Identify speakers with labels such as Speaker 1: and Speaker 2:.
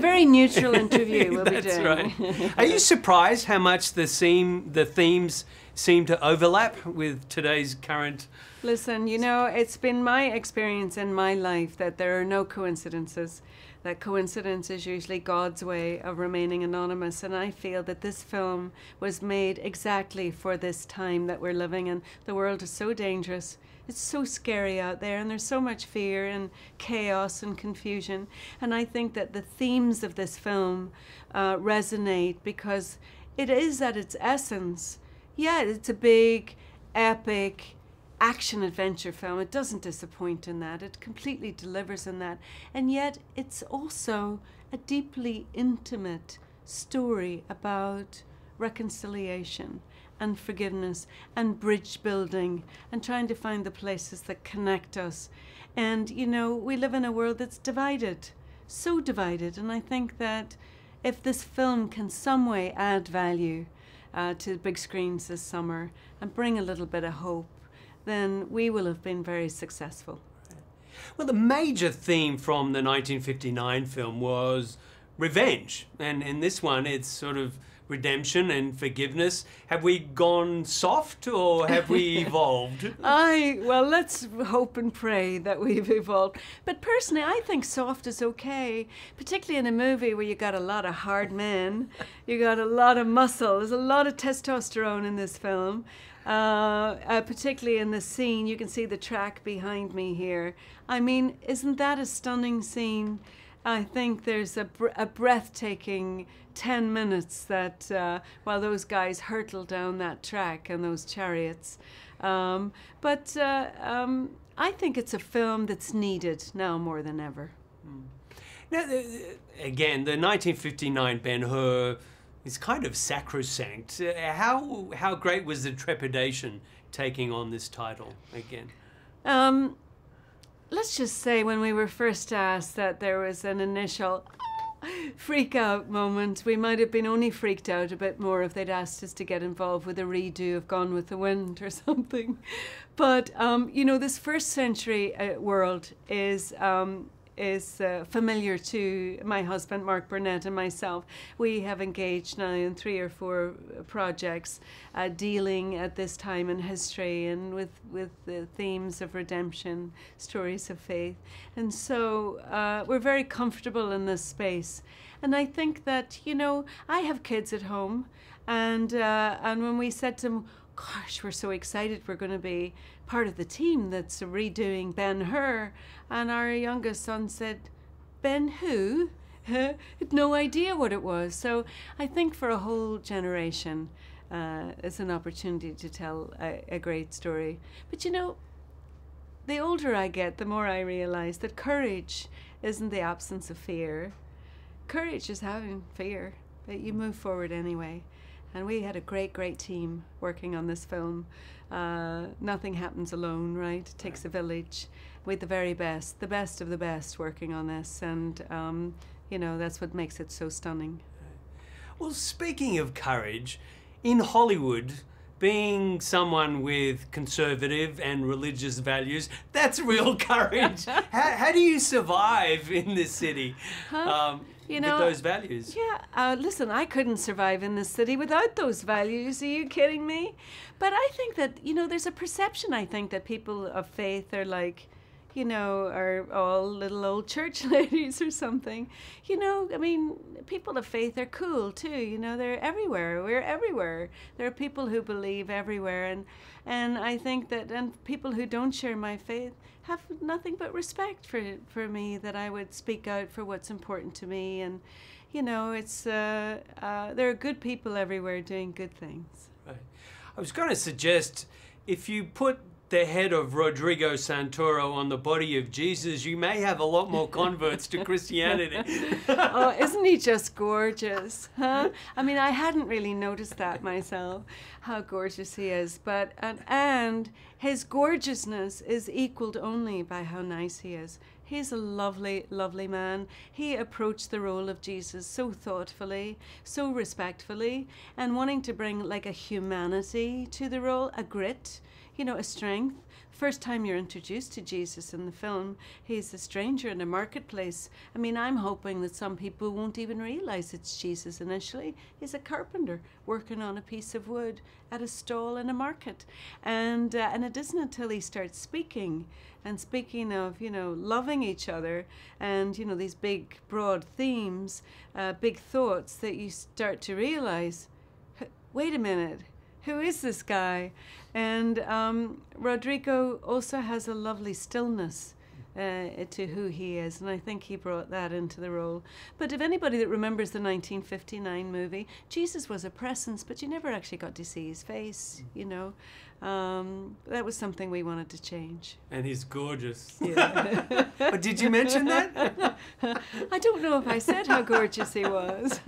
Speaker 1: very neutral interview we'll be
Speaker 2: That's
Speaker 1: doing.
Speaker 2: right. Are you surprised how much the themes seem to overlap with today's current?
Speaker 1: Listen, you know, it's been my experience in my life that there are no coincidences. That coincidence is usually God's way of remaining anonymous. And I feel that this film was made exactly for this time that we're living in. The world is so dangerous. It's so scary out there, and there's so much fear and chaos and confusion. And I think that the themes of this film resonate because it is at its essence, yeah, it's a big, epic, action-adventure film. It doesn't disappoint in that. It completely delivers in that. And yet it's also a deeply intimate story about reconciliation and forgiveness and bridge building and trying to find the places that connect us. And, you know, we live in a world that's divided, so divided. And I think that if this film can some way add value to big screens this summer and bring a little bit of hope, then we will have been very successful.
Speaker 2: Well, the major theme from the 1959 film was revenge. And in this one, it's sort of redemption and forgiveness. Have we gone soft or have we evolved?
Speaker 1: Well, let's hope and pray that we've evolved. But personally, I think soft is okay, particularly in a movie where you got a lot of hard men, you got a lot of muscle. There's a lot of testosterone in this film. Particularly in the scene, you can see the track behind me here. I mean, isn't that a stunning scene? I think there's a breathtaking 10 minutes that while those guys hurtle down that track and those chariots. I think it's a film that's needed now more than ever.
Speaker 2: Now, again, the 1959 Ben-Hur is kind of sacrosanct. How great was the trepidation taking on this title again?
Speaker 1: Let's just say when we were first asked that there was an initial freak out moment, we might have been only freaked out a bit more if they'd asked us to get involved with a redo of Gone with the Wind or something. But, you know, this first century world is familiar to my husband, Mark Burnett, and myself. We have engaged now in 3 or 4 projects dealing at this time in history and with the themes of redemption, stories of faith. And so we're very comfortable in this space. And I think that, you know, I have kids at home, and when we said to them, gosh, we're so excited we're going to be part of the team that's redoing Ben-Hur. And our youngest son said, Ben who? Had no idea what it was. So I think for a whole generation, it's an opportunity to tell a great story. But you know, the older I get, the more I realize that courage isn't the absence of fear. Courage is having fear, but you move forward anyway. And we had a great team working on this film. Nothing happens alone, right? It takes a village with the very best, the best of the best working on this. And, you know, that's what makes it so stunning.
Speaker 2: Well, speaking of courage, in Hollywood, being someone with conservative and religious values, that's real courage. How do you survive in this city? You know, with those values?
Speaker 1: Yeah, listen, I couldn't survive in this city without those values. Are you kidding me? But I think that, you know, there's a perception, I think, that people of faith are like, you know, are all little old church ladies or something. You know, I mean, people of faith are cool too. You know, they're everywhere. We're everywhere. There are people who believe everywhere. And I think that, and people who don't share my faith have nothing but respect for me, that I would speak out for what's important to me. And, you know, it's, there are good people everywhere doing good things.
Speaker 2: Right. I was going to suggest, if you put the head of Rodrigo Santoro on the body of Jesus, you may have a lot more converts to Christianity.
Speaker 1: Oh, isn't he just gorgeous? Huh? I mean, I hadn't really noticed that myself, how gorgeous he is. But and his gorgeousness is equaled only by how nice he is. He's a lovely, lovely man. He approached the role of Jesus so thoughtfully, so respectfully, and wanting to bring like a humanity to the role, a grit. a strength. First time you're introduced to Jesus in the film, he's a stranger in a marketplace. I mean, I'm hoping that some people won't even realize it's Jesus initially. He's a carpenter working on a piece of wood at a stall in a market. And it isn't until he starts speaking, and speaking of, loving each other and, these big, broad themes, big thoughts, that you start to realize, wait a minute, who is this guy? And Rodrigo also has a lovely stillness to who he is, and I think he brought that into the role. But if anybody that remembers the 1959 movie, Jesus was a presence, but you never actually got to see his face, That was something we wanted to change.
Speaker 2: And he's gorgeous.
Speaker 1: Yeah.
Speaker 2: But did you mention that?
Speaker 1: I don't know if I said how gorgeous he was.